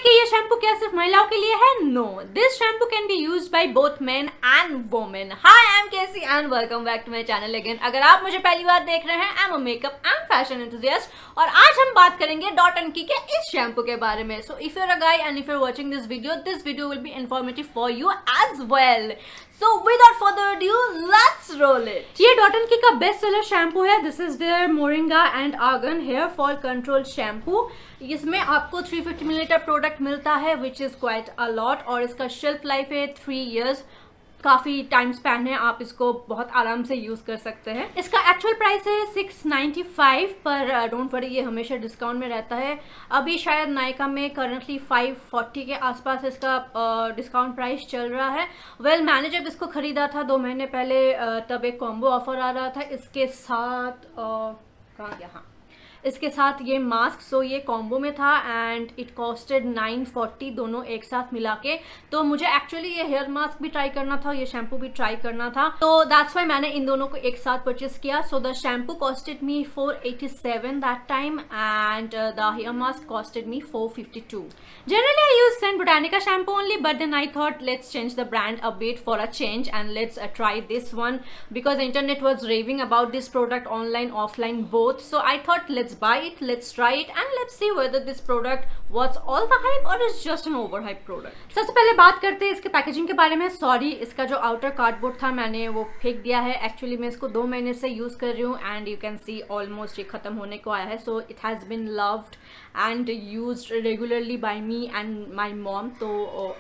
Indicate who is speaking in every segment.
Speaker 1: कि ये शैम्पू क्या सिर्फ महिलाओं के लिए है? No, this shampoo can be used by both men and women. Hi, I am KC and welcome back to my channel again. अगर आप मुझे पहली बार देख रहे हैं, I am a makeup and fashion enthusiast और आज हम बात करेंगे डॉट एंड की के इस शैम्पू के बारे में। So if you are a guy and if you are watching this video will be informative for you as well. So without further ado, let's roll it. ये डॉट एंड की का best seller shampoo है। This is their moringa and argan hair fall control shampoo. इसमें आपको 350 millilitre product मिलता है which is quite a lot और इसका shelf life है 3 years। काफ़ी टाइम स्पैन है, आप इसको बहुत आराम से यूज़ कर सकते हैं। इसका एक्चुअल प्राइस है 695 पर डोंट वरी, ये हमेशा डिस्काउंट में रहता है। अभी शायद नायका में करंटली 540 के आसपास इसका डिस्काउंट प्राइस चल रहा है। वेल, मैंने जब इसको ख़रीदा था 2 महीने पहले तब एक कॉम्बो ऑफर आ रहा था इसके साथ कहाँ गया, हाँ, इसके साथ ये मास्क। सो ये कॉम्बो में था एंड इट कॉस्टेड 940 दोनों एक साथ मिला के। तो मुझे एक्चुअली ये हेयर मास्क भी ट्राई करना था, ये शैम्पू भी ट्राई करना था, तो दैट्स वाई मैंने इन दोनों को एक साथ परचेस किया। So the shampoo costed me 487 that time and the hair mask costed me 452। Generally I use Scent Botanica shampoo only, but then I thought let's change the brand a bit for a change and let's try this one because the internet was raving about this product online, offline both. So I thought let's buy it, let's try it and let's see whether this product was all the hype or is just an overhyped product. सबसे पहले बात करते हैं इसके packaging के बारे में। Sorry, इसका जो आउटर कार्डबोर्ड था मैंने वो फेंक दिया है। एक्चुअली मैं इसको 2 महीने से यूज़ कर रही हूँ and you can C almost ये ख़त्म होने को आया है। So it has been loved and used regularly by me and my mom. So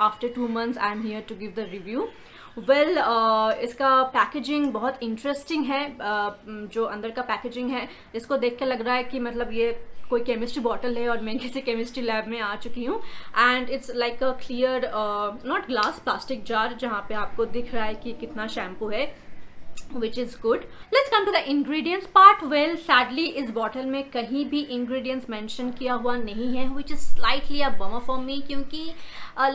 Speaker 1: after 2 months I am here to give the review. Well इसका पैकेजिंग बहुत इंटरेस्टिंग है। जो अंदर का पैकेजिंग है इसको देख के लग रहा है कि मतलब ये कोई केमिस्ट्री बॉटल है और मैं किसी केमिस्ट्री लैब में आ चुकी हूँ। And it's like a clear not glass, plastic jar जहाँ पे आपको दिख रहा है कि कितना शैम्पू है, which is good. Let's come to the ingredients part. Well, sadly इस बॉटल में कहीं भी ingredients mention किया हुआ नहीं है, which is slightly a bummer for me क्योंकि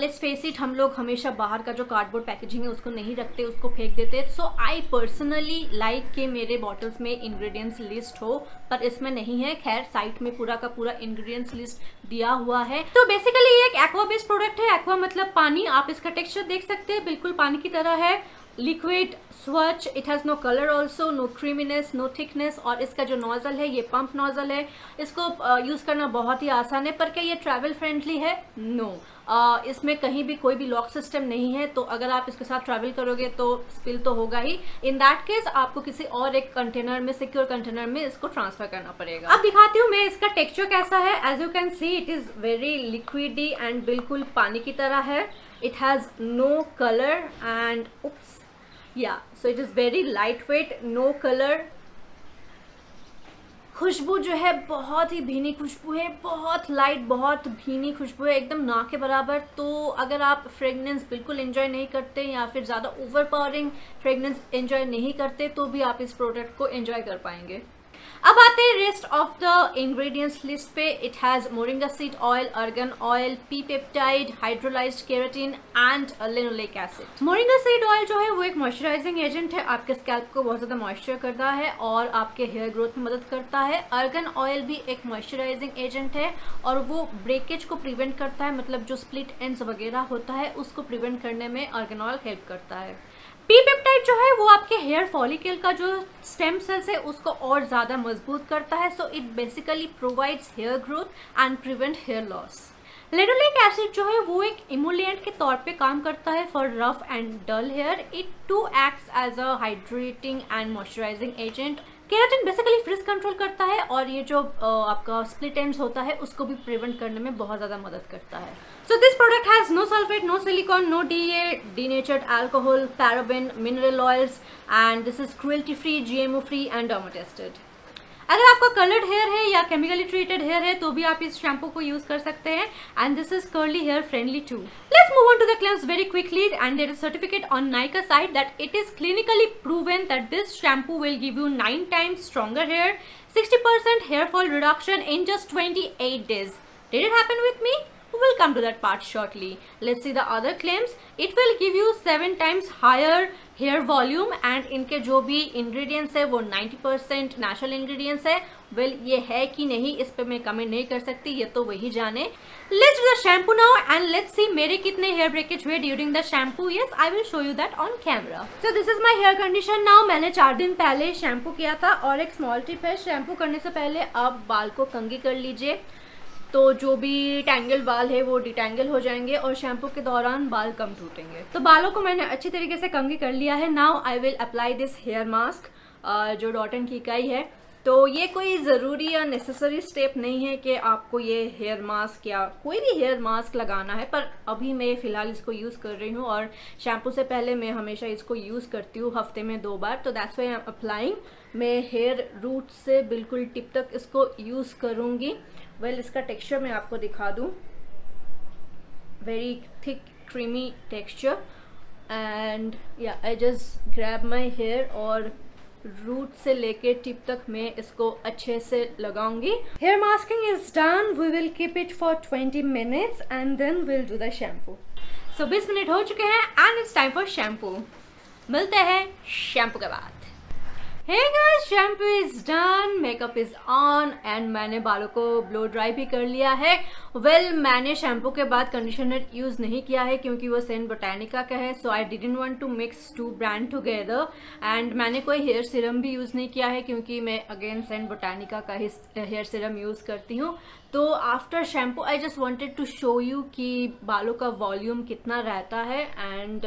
Speaker 1: let's face it, हम लोग हमेशा बाहर का जो कार्डबोर्ड पैकेजिंग है उसको नहीं रखते, उसको फेंक देते। So I personally like कि मेरे बॉटल्स में ingredients list हो, पर इसमें नहीं है। खैर, साइट में पूरा का पूरा ingredients list दिया हुआ है। तो बेसिकली ये एक एक्वा बेस्ड प्रोडक्ट है। एक्वा मतलब पानी। आप इसका टेक्सचर देख सकते हैं, बिल्कुल पानी की तरह है। लिक्विड, स्वच्छ, it has no colour also, no creaminess, no thickness. और इसका जो नोजल है ये पंप नोजल है। इसको यूज़ करना बहुत ही आसान है। पर क्या ये ट्रैवल फ्रेंडली है? नो। इसमें कहीं भी कोई भी लॉक सिस्टम नहीं है, तो अगर आप इसके साथ ट्रैवल करोगे तो स्पिल तो होगा ही। इन दैट केस आपको किसी और एक कंटेनर में, सिक्योर कंटेनर में इसको ट्रांसफर करना पड़ेगा। अब दिखाती हूँ मैं इसका टेक्सचर कैसा है। As you can see it is very liquidy and बिल्कुल पानी की तरह है। It has no colour and oops या so it is very light weight, no colour. खुशबू जो है बहुत ही भीनी खुशबू है, बहुत लाइट, बहुत भीनी खुशबू है, एकदम ना के बराबर। तो अगर आप फ्रेगनेंस बिल्कुल एंजॉय नहीं करते या फिर ज़्यादा ओवर पावरिंग फ्रेगनेंस एंजॉय नहीं करते तो भी आप इस प्रोडक्ट को एंजॉय कर पाएंगे। अब आते हैं rest of the ingredients list पे। It has moringa seed oil, argan oil, pea peptide, hydrolysed keratin and linoleic acid. Moringa seed oil जो है वो एक मॉइस्चराइजिंग एजेंट है, आपके स्कैल्प को बहुत ज़्यादा मॉइस्चर करता है और आपके हेयर ग्रोथ में मदद करता है। अर्गन ऑयल भी एक मॉइस्चराइजिंग एजेंट है और वो ब्रेकेज को प्रिवेंट करता है, मतलब जो स्प्लिट एंड्स वगैरह होता है उसको प्रिवेंट करने में अर्गन ऑयल हेल्प करता है। पी पेप्टाइड जो है वो आपके हेयर फॉलिकल का जो स्टेम सेल्स है उसको और ज़्यादा मजबूत करता है। So it basically provides hair growth and prevent hair loss. Linoleic acid जो है वो एक इमोलिएंट के तौर पे काम करता है for rough and dull hair. It too acts as a hydrating and moisturising agent. Keratin basically frizz control करता है और ये जो आपका स्प्लिट एंड्स होता है उसको भी प्रिवेंट करने में बहुत ज़्यादा मदद करता है। So this product has no sulphate, no silicone, no DA, denatured alcohol, paraben, mineral oils and this is cruelty free, GMO free and derma tested. अगर आपका कलर्ड हेयर है या केमिकली ट्रीटेड हेयर है तो भी आप इस शैम्पू को यूज कर सकते हैं and this is curly hair friendly too. Let's move on to the claims very quickly and there is certificate on Nykaa site that it is clinically proven that this shampoo will give you 9 times stronger hair, 60% hair fall reduction in just 28 days. Did it happen with me? We'll come to that part shortly. Let's see the other claims. It will give you 7 times higher hair volume and इनके जो भी ingredients है वो 90% natural ingredients है. Well, ये है कि नहीं इस पे मैं कमेंट नहीं कर सकती, ये तो वही जाने. Let's do the shampoo now and let's see मेरे कितने hair breakage हुए during the shampoo. Yes, I will show you that on camera. So this is my hair condition now. मैंने 4 दिन पहले shampoo किया था और एक small tip है, shampoo करने से पहले आप बाल को कंघी कर लीजिए, तो जो भी टैंगल बाल है वो डिटैंगल हो जाएंगे और शैम्पू के दौरान बाल कम टूटेंगे. तो बालों को मैंने अच्छी तरीके से कंघी कर लिया है. Now I will apply this hair mask जो डॉटन की इकाई है. तो ये कोई ज़रूरी या नेसेसरी स्टेप नहीं है कि आपको ये हेयर मास्क या कोई भी हेयर मास्क लगाना है, पर अभी मैं फ़िलहाल इसको यूज़ कर रही हूँ और शैम्पू से पहले मैं हमेशा इसको यूज़ करती हूँ हफ्ते में 2 बार. तो that's why I am applying. मैं हेयर रूट से बिल्कुल टिप तक इसको यूज़ करूँगी. वेल, इसका टेक्सचर मैं आपको दिखा दूँ. Very thick creamy texture and yeah I just grab my hair और रूट से लेके टिप तक मैं इसको अच्छे से लगाऊंगी. Hair masking is done. We will keep it for 20 minutes and then will do the shampoo. So 20 minute हो चुके हैं and it's time for shampoo. मिलते हैं शैम्पू के बाद. Hey guys, shampoo is done, makeup is on and मैंने बालों को ब्लो ड्राई भी कर लिया है. मैंने शैम्पू के बाद कंडीशनर यूज़ नहीं किया है क्योंकि वो सेंट बोटानिका का है. So I didn't want to mix 2 brand together. And मैंने कोई हेयर सीरम भी यूज़ नहीं किया है क्योंकि मैं अगेन सेंट बोटानिका का ही हेयर सीरम यूज़ करती हूँ. तो after shampoo I just wanted to show you कि बालों का वॉल्यूम कितना रहता है. And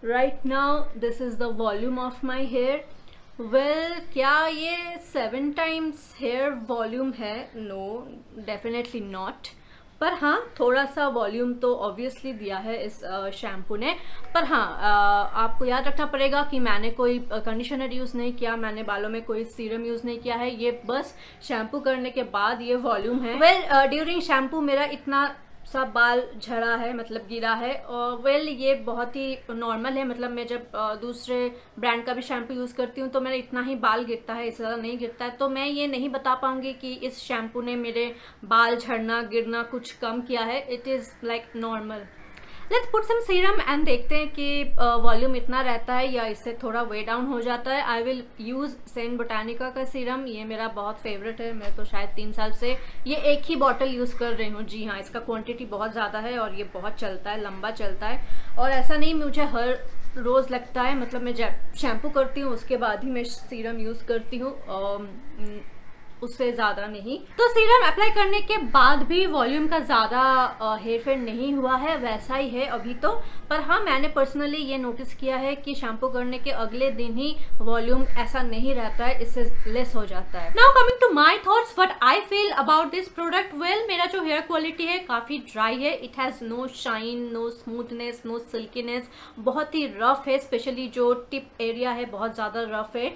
Speaker 1: right now this is the volume of my hair. क्या ये 7 टाइम्स हेयर वॉल्यूम है? No, definitely not. पर हाँ, थोड़ा सा वॉल्यूम तो ऑब्वियसली दिया है इस शैम्पू ने. पर हाँ, आपको याद रखना पड़ेगा कि मैंने कोई कंडीशनर यूज़ नहीं किया, मैंने बालों में कोई सीरम यूज़ नहीं किया है. ये बस शैम्पू करने के बाद ये वॉल्यूम है. ड्यूरिंग शैम्पू मेरा इतना सब बाल झड़ा है, मतलब गिरा है. और ये बहुत ही नॉर्मल है. मतलब मैं जब दूसरे ब्रांड का भी शैम्पू यूज़ करती हूँ तो मेरा इतना ही बाल गिरता है, इससे ज़्यादा नहीं गिरता है. तो मैं ये नहीं बता पाऊँगी कि इस शैम्पू ने मेरे बाल झड़ना गिरना कुछ कम किया है. It is like normal. Let's put some serum and देखते हैं कि वॉल्यूम इतना रहता है या इससे थोड़ा वे डाउन हो जाता है. I will use St Botanica का सीरम. ये मेरा बहुत फेवरेट है. मैं तो शायद 3 साल से ये एक ही बॉटल यूज़ कर रही हूँ. जी हाँ, इसका क्वांटिटी बहुत ज़्यादा है और ये बहुत चलता है, लंबा चलता है. और ऐसा नहीं मुझे हर रोज़ लगता है, मतलब मैं जब शैम्पू करती हूँ उसके बाद ही मैं सीरम यूज़ करती हूँ, उससे ज़्यादा नहीं. तो सीरम अप्लाई करने के बाद भी वॉल्यूम का ज़्यादा हेयर फेड नहीं हुआ है, वैसा ही है अभी तो. पर हाँ, मैंने पर्सनली ये नोटिस किया है कि शैम्पू करने के अगले दिन ही वॉल्यूम ऐसा नहीं रहता है, इससे लेस हो जाता है. Now coming to my thoughts, what I feel about this product. मेरा जो हेयर क्वालिटी है काफ़ी ड्राई है. It has no shine, no smoothness, no silkiness. बहुत ही रफ है, स्पेशली जो टिप एरिया है बहुत ज़्यादा रफ है.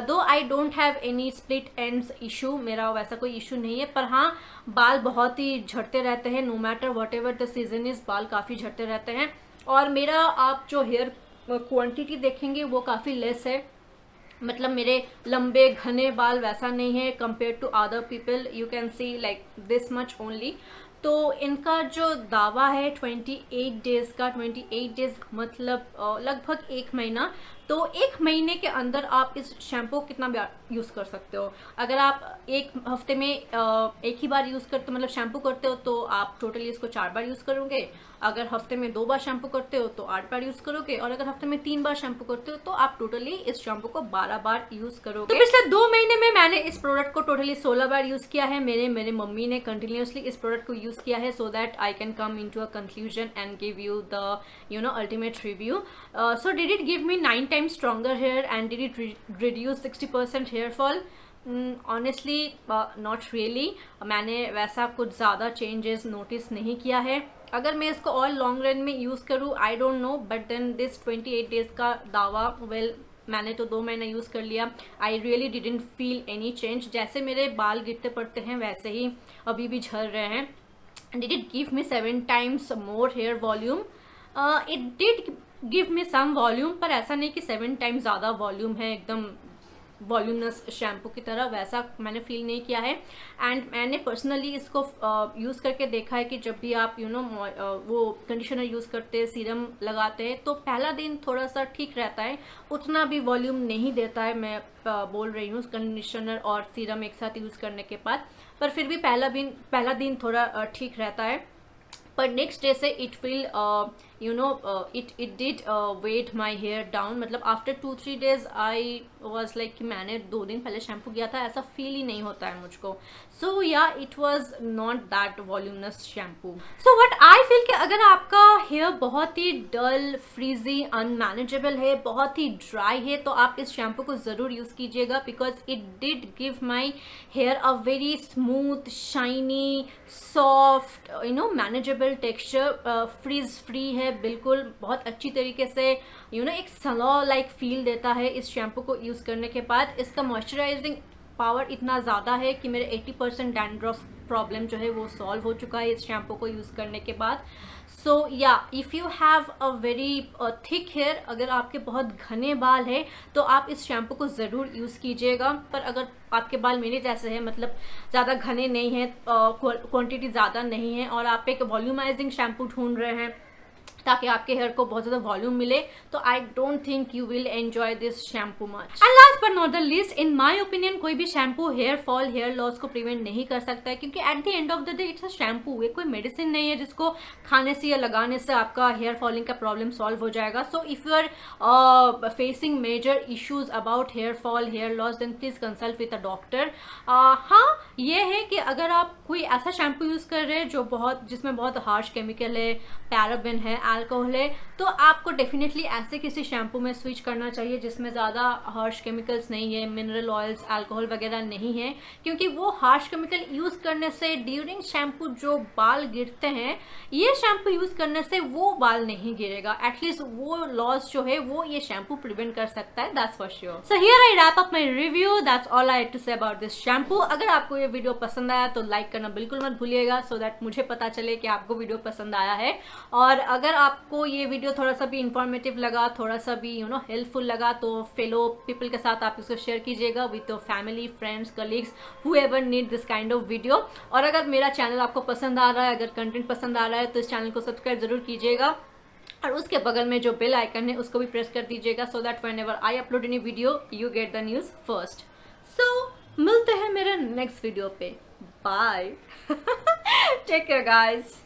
Speaker 1: Though I don't have any split ends issue. मेरा वैसा कोई इशू नहीं है. पर हाँ, बाल बहुत ही झड़ते रहते हैं. No matter whatever the season is, बाल काफ़ी झड़ते रहते हैं. और मेरा आप जो हेयर क्वांटिटी देखेंगे वो काफ़ी लेस है. मतलब मेरे लंबे घने बाल वैसा नहीं है compare to other people. You can see like this much only. तो इनका जो दावा है 28 डेज का, 28 डेज मतलब लगभग 1 महीना. तो 1 महीने के अंदर आप इस शैम्पू कितना भी यूज़ कर सकते हो. अगर आप एक हफ्ते में एक ही बार यूज़ करते हो, मतलब शैम्पू करते हो, तो आप टोटली इसको 4 बार यूज़ करोगे. अगर हफ्ते में 2 बार शैम्पू करते हो तो 8 बार यूज़ करोगे. और अगर हफ्ते में 3 बार शैम्पू करते हो तो आप टोटली इस शैम्पू को 12 बार यूज़ करोगे. तो पिछले 2 महीने में मैंने इस प्रोडक्ट को टोटली 16 बार यूज़ किया है. मेरे मम्मी ने कंटिन्यूसली इस प्रोडक्ट को यूज़ किया है, so that I can come in to a conclusion and give you the ultimate review. So did it give me 9 times stronger hair and did it reduce 60% hair fall? Honestly not really. मैंने वैसा कुछ ज़्यादा changes notice नहीं किया है. अगर मैं इसको और लॉन्ग रन में यूज़ करूँ I don't know, but then this 28 days का दावा मैंने तो 2 महीना यूज़ कर लिया. I really didn't feel any change. जैसे मेरे बाल गिरते पड़ते हैं वैसे ही अभी भी झड़ रहे हैं. Did it give me 7 times more hair volume? It did give me some volume, पर ऐसा नहीं कि 7 times ज़्यादा वॉल्यूम है एकदम वॉल्यूमनस शैम्पू की तरह, वैसा मैंने फील नहीं किया है। एंड मैंने पर्सनली इसको यूज़ करके देखा है कि जब भी आप वो कंडीशनर यूज़ करते हैं, सीरम लगाते हैं, तो पहला दिन थोड़ा सा ठीक रहता है, उतना भी वॉल्यूम नहीं देता है। मैं बोल रही हूँ कंडीशनर और सीरम एक साथ यूज़ करने के बाद, पर फिर भी पहला दिन थोड़ा ठीक रहता है। पर नेक्स्ट डे से it feel it did weight my hair down. मतलब after 2-3 days I was like कि मैंने 2 दिन पहले शैम्पू किया था, ऐसा फील ही नहीं होता है मुझको। So yeah it was not that voluminous shampoo. So what I feel कि अगर आपका हेयर बहुत ही डल, फ्रीजी, अनमैनेजेबल है, बहुत ही ड्राई है, तो आप इस शैम्पू को ज़रूर यूज़ कीजिएगा, because it did give my hair a very smooth, shiny, soft, manageable texture. Frizz free है बिल्कुल, बहुत अच्छी तरीके से एक सलॉ लाइक फील देता है इस शैम्पू को यूज़ करने के बाद। इसका मॉइस्चराइजिंग पावर इतना ज़्यादा है कि मेरे 80% डैंड्रफ प्रॉब्लम जो है वो सॉल्व हो चुका है इस शैम्पू को यूज़ करने के बाद। सो या if you have a very thick hair, अगर आपके बहुत घने बाल है तो आप इस शैम्पू को ज़रूर यूज़ कीजिएगा। पर अगर आपके बाल मेरे जैसे हैं, मतलब ज़्यादा घने नहीं हैं, क्वांटिटी ज़्यादा नहीं है, और आप एक वॉल्यूमाइजिंग शैम्पू ढूंढ रहे हैं ताकि आपके हेयर को बहुत ज़्यादा वॉल्यूम मिले, तो I don't think you will enjoy this shampoo much. And last but not the least, in my opinion कोई भी shampoo hair fall, hair loss को प्रिवेंट नहीं कर सकता है, क्योंकि at the end of the day it's a shampoo. ये कोई मेडिसिन नहीं है जिसको खाने से या लगाने से आपका हेयर फॉलिंग का प्रॉब्लम सॉल्व हो जाएगा। So if you are facing major issues about hair fall, hair loss, then please consult with a doctor. हाँ, ये है कि अगर आप कोई ऐसा शैम्पू यूज़ कर रहे हैं जिसमें बहुत हार्श केमिकल है, पैराबेन है, अल्कोहल है, तो आपको डेफिनेटली ऐसे किसी शैम्पू में स्विच करना चाहिए जिसमें ज़्यादा हार्श केमिकल्स नहीं है, मिनरल ऑयल्स, अल्कोहल वगैरह नहीं है, क्योंकि वो हार्श केमिकल यूज़ करने से ड्यूरिंग शैम्पू जो बाल गिरते हैं, ये शैम्पू यूज़ करने से वो बाल नहीं गिरेगा। एटलीस्ट वो लॉस जो है वो ये शैम्पू प्रिवेंट कर सकता है, that's for sure. So here I wrap up my review, that's all I had to say about this shampoo. अगर आपको ये वीडियो पसंद आया तो लाइक करना बिल्कुल मत भूलिएगा, सो दैट मुझे पता चले कि आपको वीडियो पसंद आया है। और अगर आपको ये वीडियो थोड़ा सा भी इंफॉर्मेटिव लगा, थोड़ा सा भी हेल्पफुल लगा, तो फेलो पीपल के साथ आप इसको शेयर कीजिएगा with your family, friends, colleagues, whoever need this kind of video. और अगर मेरा चैनल आपको पसंद आ रहा है, अगर कंटेंट पसंद आ रहा है, तो इस चैनल को सब्सक्राइब जरूर कीजिएगा, और उसके बगल में जो बेल आइकन है उसको भी प्रेस कर दीजिएगा, so that whenever I upload any video you get the news first. So मिलते हैं मेरे नेक्स्ट वीडियो पे, बाय। Take care guys.